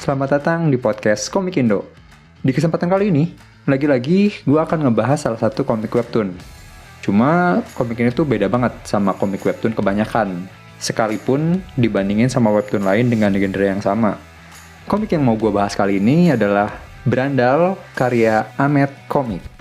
Selamat datang di podcast Komik Indo. Di kesempatan kali ini, lagi-lagi gue akan ngebahas salah satu komik webtoon. Cuma komik ini tuh beda banget sama komik webtoon kebanyakan, sekalipun dibandingin sama webtoon lain dengan genre yang sama. Komik yang mau gue bahas kali ini adalah Brandal karya Amet Komik.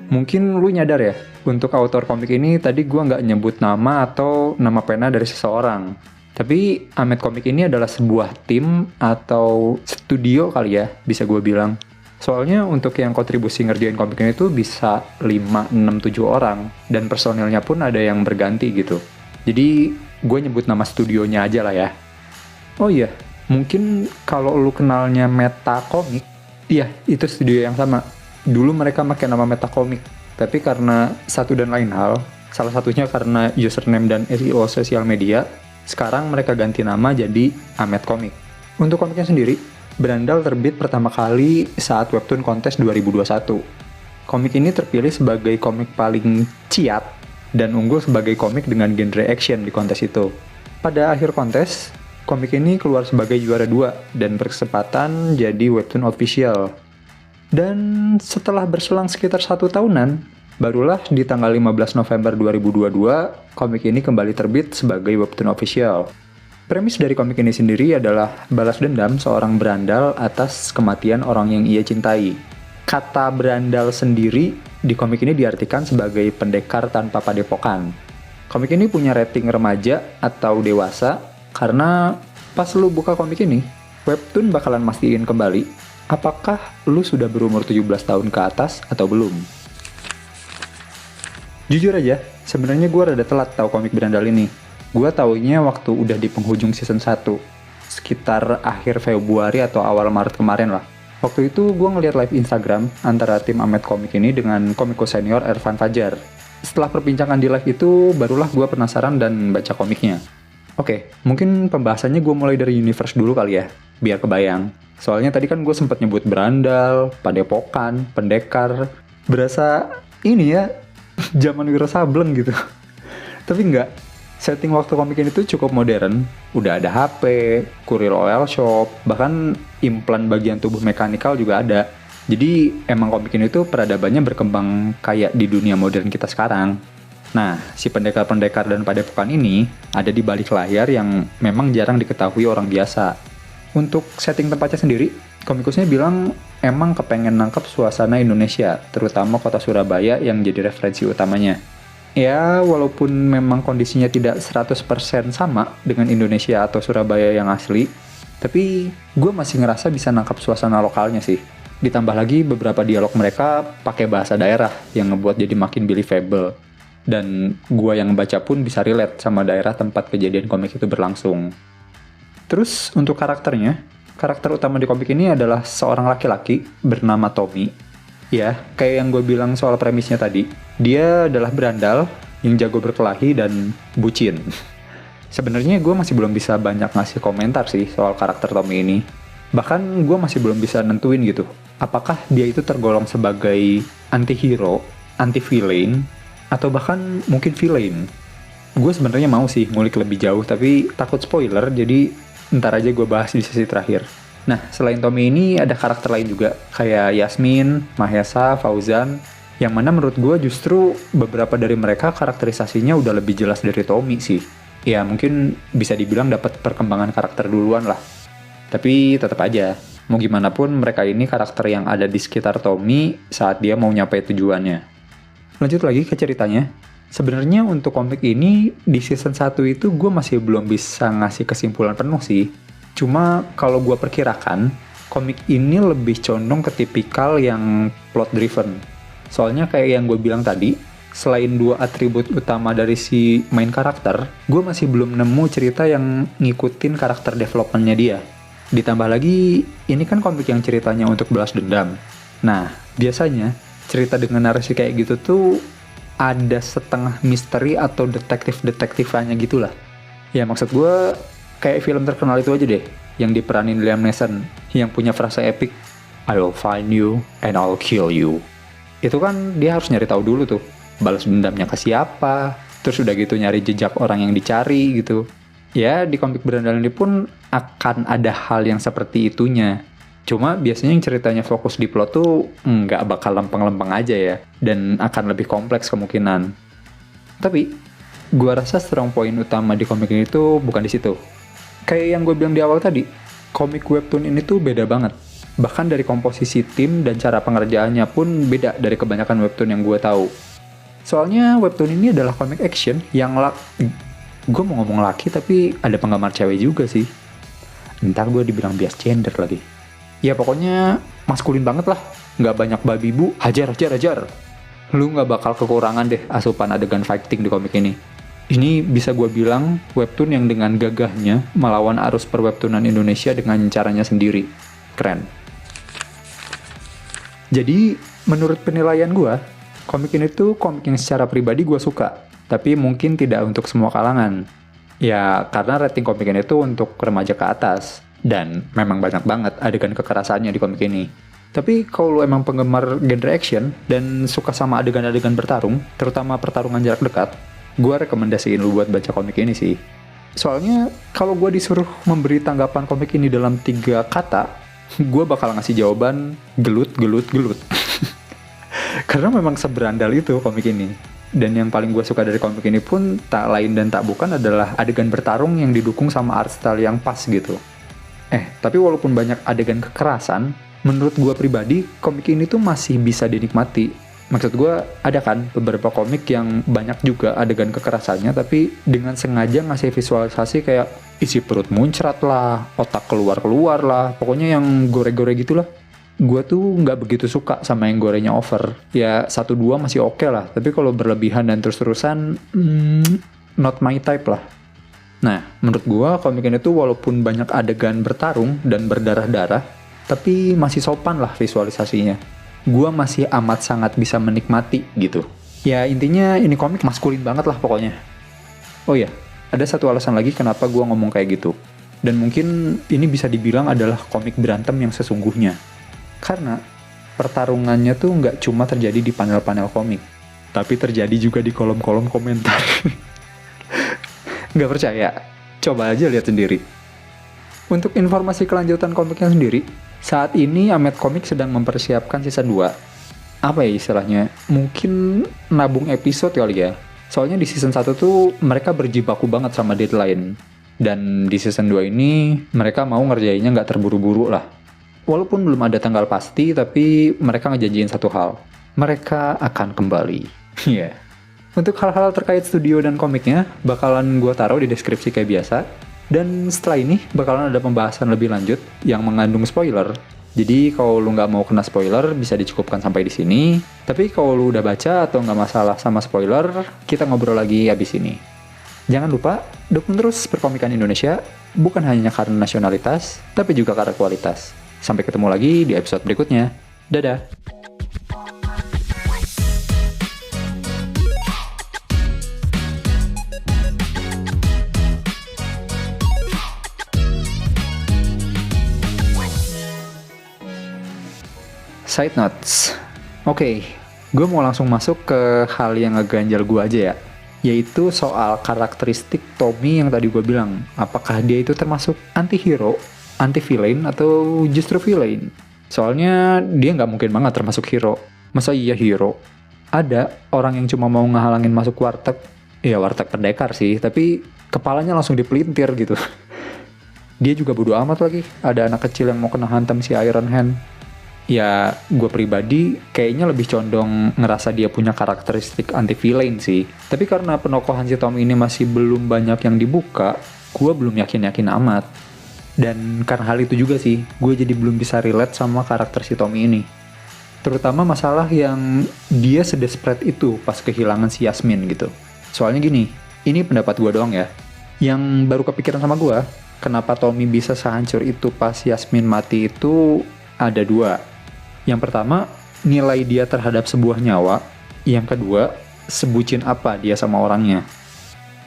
Mungkin lu nyadar ya, untuk autor komik ini tadi gue nggak nyebut nama atau nama pena dari seseorang. Tapi Amet Komik ini adalah sebuah tim atau studio kali ya, bisa gue bilang. Soalnya untuk yang kontribusi ngerjain komik ini tuh bisa 5, 6, 7 orang. Dan personilnya pun ada yang berganti gitu. Jadi gue nyebut nama studionya aja lah ya. Oh iya, mungkin kalau lu kenalnya Meta Komik, iya itu studio yang sama. Dulu mereka pakai nama Meta Komik, tapi karena satu dan lain hal, salah satunya karena username dan SEO sosial media, sekarang mereka ganti nama jadi Amet Komik. Untuk komiknya sendiri, Brandal terbit pertama kali saat Webtoon Kontes 2021. Komik ini terpilih sebagai komik paling ciat dan unggul sebagai komik dengan genre action di kontes itu. Pada akhir kontes, komik ini keluar sebagai juara 2 dan berkesempatan jadi Webtoon official. Dan setelah berselang sekitar 1 tahunan, barulah di tanggal 15 November 2022, komik ini kembali terbit sebagai Webtoon official. Premis dari komik ini sendiri adalah balas dendam seorang berandal atas kematian orang yang ia cintai. Kata berandal sendiri di komik ini diartikan sebagai pendekar tanpa padepokan. Komik ini punya rating remaja atau dewasa, karena pas lu buka komik ini, Webtoon bakalan mastiin kembali apakah lu sudah berumur 17 tahun ke atas atau belum? Jujur aja, sebenarnya gue rada telat tahu komik Brandal ini. Gue taunya waktu udah di penghujung season 1, sekitar akhir Februari atau awal Maret kemarin lah. Waktu itu gue ngeliat live Instagram antara tim Amet Komik ini dengan komiko senior Ervan Fajar. Setelah perbincangan di live itu, barulah gue penasaran dan baca komiknya. Oke, mungkin pembahasannya gue mulai dari universe dulu kali ya, biar kebayang. Soalnya tadi kan gue sempat nyebut berandal, padepokan, pendekar. Berasa ini ya, zaman Wiro Sableng gitu. Tapi enggak, setting waktu komik ini tuh cukup modern. Udah ada HP, kurir oil shop, bahkan implan bagian tubuh mekanikal juga ada. Jadi emang komik ini tuh peradabannya berkembang kayak di dunia modern kita sekarang. Nah, si pendekar-pendekar dan padepokan ini ada di balik layar yang memang jarang diketahui orang biasa. Untuk setting tempatnya sendiri, komikusnya bilang emang kepengen nangkep suasana Indonesia, terutama kota Surabaya yang jadi referensi utamanya. Ya, walaupun memang kondisinya tidak 100% sama dengan Indonesia atau Surabaya yang asli, tapi gue masih ngerasa bisa nangkep suasana lokalnya sih. Ditambah lagi beberapa dialog mereka pakai bahasa daerah yang ngebuat jadi makin believable. Dan gue yang baca pun bisa relate sama daerah tempat kejadian komik itu berlangsung. Terus untuk karakternya, karakter utama di komik ini adalah seorang laki-laki bernama Tommy. Ya, kayak yang gue bilang soal premisnya tadi, dia adalah berandal yang jago berkelahi dan bucin. Sebenarnya gue masih belum bisa banyak ngasih komentar sih soal karakter Tommy ini. Bahkan gue masih belum bisa nentuin gitu, apakah dia itu tergolong sebagai anti-hero, anti-villain, atau bahkan mungkin villain. Gue sebenarnya mau sih ngulik lebih jauh, tapi takut spoiler, jadi ntar aja gue bahas di sesi terakhir. Nah, selain Tommy ini ada karakter lain juga, kayak Yasmin, Mahesa, Fauzan, yang mana menurut gue justru beberapa dari mereka karakterisasinya udah lebih jelas dari Tommy sih. Ya, mungkin bisa dibilang dapat perkembangan karakter duluan lah. Tapi tetap aja, mau gimana pun mereka ini karakter yang ada di sekitar Tommy saat dia mau nyampe tujuannya. Lanjut lagi ke ceritanya. Sebenarnya untuk komik ini, di season 1 itu gue masih belum bisa ngasih kesimpulan penuh sih. Cuma kalau gue perkirakan, komik ini lebih condong ke tipikal yang plot driven. Soalnya kayak yang gue bilang tadi, selain 2 atribut utama dari si main karakter, gue masih belum nemu cerita yang ngikutin karakter development-nya dia. Ditambah lagi, ini kan komik yang ceritanya untuk balas dendam. Nah, biasanya cerita dengan narasi kayak gitu tuh ada setengah misteri atau detektif-detektifannya gitulah. Ya maksud gue kayak film terkenal itu aja deh, yang diperanin Liam Neeson, yang punya frase epic, I will find you and I'll kill you. Itu kan dia harus nyari tahu dulu tuh, balas dendamnya ke siapa, terus udah gitu nyari jejak orang yang dicari gitu. Ya, di komik berandal ini pun akan ada hal yang seperti itunya. Cuma biasanya yang ceritanya fokus di plot tuh nggak bakal lempeng-lempeng aja ya, dan akan lebih kompleks kemungkinan. Tapi, gua rasa strong point utama di komik ini tuh bukan di situ. Kayak yang gue bilang di awal tadi, komik webtoon ini tuh beda banget. Bahkan dari komposisi tim dan cara pengerjaannya pun beda dari kebanyakan webtoon yang gue tahu. Soalnya webtoon ini adalah komik action yang gue mau ngomong laki tapi ada penggemar cewek juga sih. Ntar gue dibilang bias gender lagi. Ya pokoknya maskulin banget lah. Nggak banyak babi bu, hajar. Lu nggak bakal kekurangan deh asupan adegan fighting di komik ini. Ini bisa gue bilang webtoon yang dengan gagahnya melawan arus perwebtoonan Indonesia dengan caranya sendiri. Keren. Jadi menurut penilaian gue, komik ini tuh komik yang secara pribadi gue suka. Tapi mungkin tidak untuk semua kalangan. Ya karena rating komik ini tuh untuk remaja ke atas. Dan memang banyak banget adegan kekerasannya di komik ini. Tapi kalau lu emang penggemar genre action dan suka sama adegan-adegan bertarung, terutama pertarungan jarak dekat, gue rekomendasiin lu buat baca komik ini sih. Soalnya kalau gue disuruh memberi tanggapan komik ini dalam 3 kata, gue bakal ngasih jawaban gelut. Karena memang seberandal itu komik ini. Dan yang paling gue suka dari komik ini pun tak lain dan tak bukan adalah adegan bertarung yang didukung sama art style yang pas gitu. Tapi walaupun banyak adegan kekerasan, menurut gue pribadi, komik ini tuh masih bisa dinikmati. Maksud gue, ada kan beberapa komik yang banyak juga adegan kekerasannya, tapi dengan sengaja ngasih visualisasi kayak isi perut muncrat lah, otak keluar-keluar lah, pokoknya yang gore-gore gitu lah. Gue tuh nggak begitu suka sama yang gorenya over. Ya 1-2 masih oke lah, tapi kalau berlebihan dan terus-terusan, not my type lah. Nah, menurut gue komik ini tuh walaupun banyak adegan bertarung dan berdarah-darah, tapi masih sopan lah visualisasinya. Gue masih amat sangat bisa menikmati gitu. Ya intinya ini komik maskulin banget lah pokoknya. Oh iya, ada satu alasan lagi kenapa gue ngomong kayak gitu. Dan mungkin ini bisa dibilang adalah komik berantem yang sesungguhnya. Karena pertarungannya tuh nggak cuma terjadi di panel-panel komik, tapi terjadi juga di kolom-kolom komentar. Nggak percaya? Coba aja lihat sendiri. Untuk informasi kelanjutan komiknya sendiri, saat ini Amet Comics sedang mempersiapkan season 2. Apa ya istilahnya? Mungkin nabung episode kali ya. Soalnya di season 1 tuh mereka berjibaku banget sama deadline. Dan di season 2 ini mereka mau ngerjainnya nggak terburu-buru lah. Walaupun belum ada tanggal pasti, tapi mereka ngejanjiin satu hal. Mereka akan kembali. Iya. Untuk hal-hal terkait studio dan komiknya, bakalan gue taruh di deskripsi kayak biasa. Dan setelah ini, bakalan ada pembahasan lebih lanjut yang mengandung spoiler. Jadi kalau lu nggak mau kena spoiler, bisa dicukupkan sampai di sini. Tapi kalau lu udah baca atau nggak masalah sama spoiler, kita ngobrol lagi abis ini. Jangan lupa, dukung terus perkomikan Indonesia, bukan hanya karena nasionalitas, tapi juga karena kualitas. Sampai ketemu lagi di episode berikutnya. Dadah! Side notes. Oke, gue mau langsung masuk ke hal yang ngeganjal gue aja ya. Yaitu soal karakteristik Tommy yang tadi gue bilang. Apakah dia itu termasuk anti-hero, anti-villain, atau justru villain? Soalnya dia nggak mungkin banget termasuk hero. Masa iya hero? Ada orang yang cuma mau ngehalangin masuk warteg. Ya warteg pendekar sih, tapi kepalanya langsung dipelintir gitu. Dia juga bodo amat lagi. Ada anak kecil yang mau kena hantam si Iron Hand. Ya, gue pribadi kayaknya lebih condong ngerasa dia punya karakteristik anti-villain sih. Tapi karena penokohan si Tom ini masih belum banyak yang dibuka, gue belum yakin-yakin amat. Dan karena hal itu juga sih, gue jadi belum bisa relate sama karakter si Tommy ini. Terutama masalah yang dia sedesperate itu pas kehilangan si Yasmin gitu. Soalnya gini, ini pendapat gue doang ya. Yang baru kepikiran sama gue, kenapa Tommy bisa sehancur itu pas Yasmin mati itu ada 2. Yang pertama, nilai dia terhadap sebuah nyawa. Yang kedua, sebucin apa dia sama orangnya.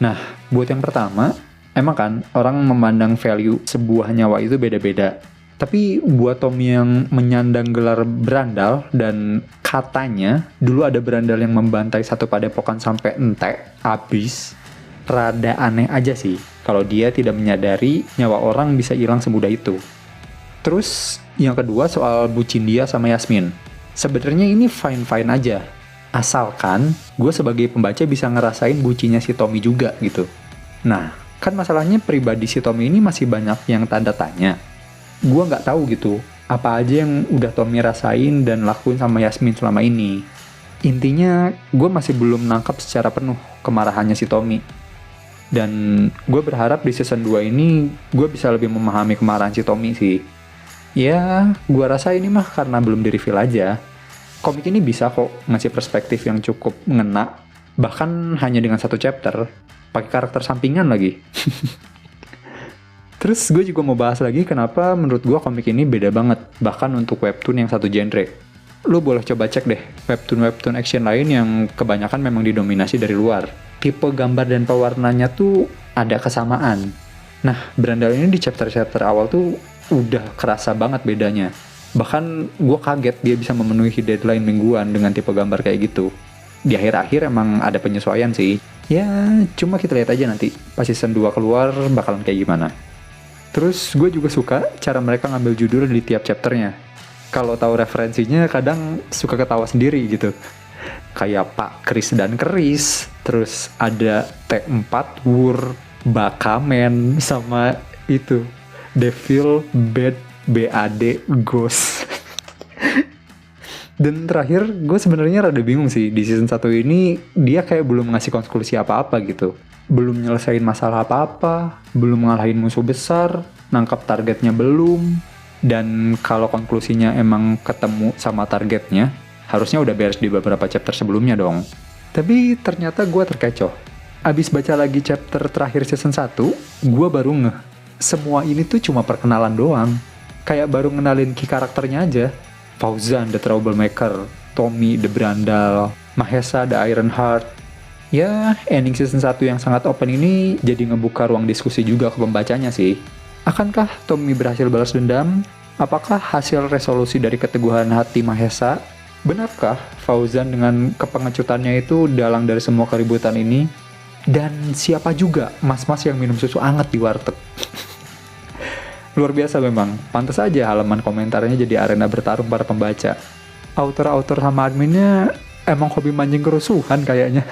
Nah, buat yang pertama, emang kan orang memandang value sebuah nyawa itu beda-beda. Tapi buat Tommy yang menyandang gelar berandal dan katanya dulu ada berandal yang membantai satu padepokan sampai entek, abis, rada aneh aja sih kalau dia tidak menyadari nyawa orang bisa hilang semudah itu. Terus yang kedua soal bucin dia sama Yasmin. Sebenarnya ini fine-fine aja. Asalkan gue sebagai pembaca bisa ngerasain bucinnya si Tommy juga gitu. Nah, kan masalahnya pribadi si Tommy ini masih banyak yang tanda tanya. Gue nggak tahu gitu, apa aja yang udah Tommy rasain dan lakuin sama Yasmin selama ini. Intinya, gue masih belum nangkap secara penuh kemarahannya si Tommy. Dan gue berharap di season 2 ini, gue bisa lebih memahami kemarahan si Tommy sih. Ya, gue rasa ini mah karena belum di-reveal aja. Komik ini bisa kok ngasih perspektif yang cukup ngena, bahkan hanya dengan satu chapter, pakai karakter sampingan lagi. Terus gue juga mau bahas lagi kenapa menurut gue komik ini beda banget, bahkan untuk webtoon yang satu genre. Lo boleh coba cek deh webtoon-webtoon action lain yang kebanyakan memang didominasi dari luar. Tipe gambar dan pewarnanya tuh ada kesamaan. Nah, Berandal ini di chapter-chapter awal tuh udah kerasa banget bedanya. Bahkan gue kaget dia bisa memenuhi deadline mingguan dengan tipe gambar kayak gitu. Di akhir-akhir emang ada penyesuaian sih. Ya, cuma kita lihat aja nanti pas season 2 keluar bakalan kayak gimana. Terus gue juga suka cara mereka ngambil judul di tiap chapternya. Kalau tahu referensinya kadang suka ketawa sendiri gitu. Kayak Pak Kris dan Keris, terus ada T4 Wur, Bakamen, sama itu Devil Bad BAD Ghost. Dan terakhir gue sebenarnya rada bingung sih di season 1 ini dia kayak belum ngasih konklusi apa-apa gitu. Belum nyelesain masalah apa-apa, belum ngalahin musuh besar, nangkap targetnya belum, dan kalau konklusinya emang ketemu sama targetnya, harusnya udah beres di beberapa chapter sebelumnya dong. Tapi ternyata gue terkecoh. Abis baca lagi chapter terakhir season 1, gue baru ngeh. Semua ini tuh cuma perkenalan doang. Kayak baru ngenalin key karakternya aja. Fauzan the Troublemaker, Tommy the Berandal, Mahesa the Ironheart. Ya, ending season 1 yang sangat open ini jadi ngebuka ruang diskusi juga ke pembacanya sih. Akankah Tommy berhasil balas dendam? Apakah hasil resolusi dari keteguhan hati Mahesa? Benarkah Fauzan dengan kepengecutannya itu dalang dari semua keributan ini? Dan siapa juga mas-mas yang minum susu anget di warteg? Luar biasa memang, pantas aja halaman komentarnya jadi arena bertarung para pembaca. Autor-autor sama adminnya emang hobi mancing kerusuhan kayaknya.